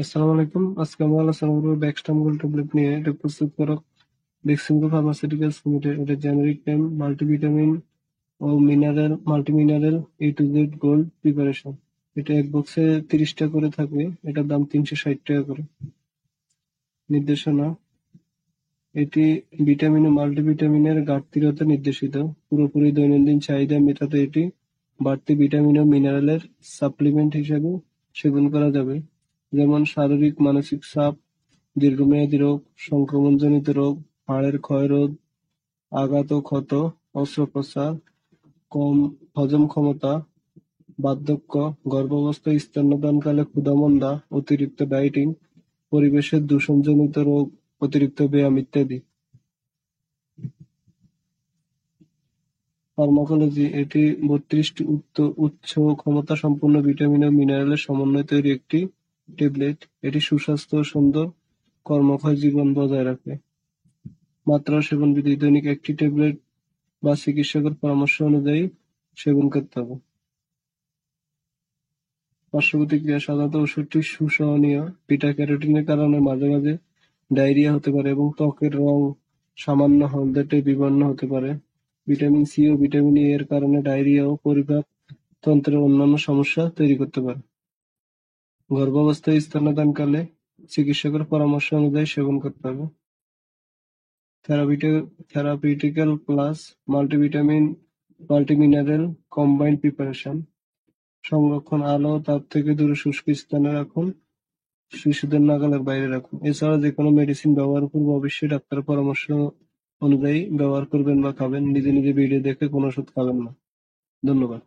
আসসালামু আলাইকুম। আজকে আমরা আলোচনা করবো ব্যাকস্টাম্বল ট্যাবলেট নিয়ে। এটা প্রস্তুতকারক বেক্সিমকো ফার্মাসিউটিক্যালস লিমিটেড। এটা জেনেরিক নেম মাল্টিভিটামিন ও multimineral A to Z gold preparation. এটা এক বক্সে 30টা করে থাকবে। এটার দাম 360 টাকা করে। নির্দেশনা: এটি ভিটামিন ও মাল্টিভিটামিনের ঘাটতি রোধে নির্দেশিত। পুরোপুরি দৈনন্দিন চাহিদা মেটাতে এটি বাড়তি ভিটামিন ও মিনারেলের সাপ্লিমেন্ট হিসেবে সেবন করা যাবে, যেমন শারীরিক মানসিক চাপ, দীর্ঘমেয়াদী রোগ, সংক্রমণজনিত রোগ, হাড়ের ক্ষয়রোধ, আঘাত ও ক্ষত, অস্ত্রোপচার, কম হজম ক্ষমতা, বার্ধক্য, গর্ভাবস্থা, স্তন্যদানকালে ক্ষুধামন্দা, অতিরিক্ত ডায়েটিং, পরিবেশের দূষণজনিত রোগ, অতিরিক্ত ব্যায়াম ইত্যাদি। ফার্মাকোলজি: এটি 32টি উচ্চ ক্ষমতা সম্পন্ন ভিটামিন ও মিনারেলের সমন্বয়ে তৈরি একটি ট্যাবলেট। এটি সুস্বাস্থ্য ও সুন্দর কর্মক্ষয় জীবন বজায় রাখে। মাত্রা ও সেবনবিধি: দৈনিক একটি ট্যাবলেট বা চিকিৎসকের পরামর্শ অনুযায়ী সেবন করতে হবে। পার্শ্বপ্রতিক্রিয়া: সাধারণত ওষুধটি সুসহনীয়। বিটা ক্যারোটিনের কারণে মাঝে মাঝে ডায়রিয়া হতে পারে এবং ত্বকের রং সামান্য হলদেটে বিবর্ণ হতে পারে। ভিটামিন সি ও ভিটামিন এ এর কারণে ডায়রিয়া ও পরিপাক তন্ত্রের অন্যান্য সমস্যা তৈরি করতে পারে। গর্ভাবস্থায় স্তন্যদানকালে চিকিৎসকের পরামর্শ অনুযায়ী সেবন করতে হবে। থেরাপিউটিক্যাল class: multivitamin multimineral combined preparation. সংরক্ষণ: আলো ও তাপ থেকে দূরে শুষ্ক স্থানে রাখুন, শিশুদের নাগালের বাইরে রাখুন। এছাড়া যেকোনো মেডিসিন ব্যবহারের পূর্বে অবশ্যই ডাক্তারের পরামর্শ অনুযায়ী ব্যবহার করবেন বা খাবেন। নিজে নিজে ভিডিও দেখে কোনো ওষুধ খাবেন না। ধন্যবাদ।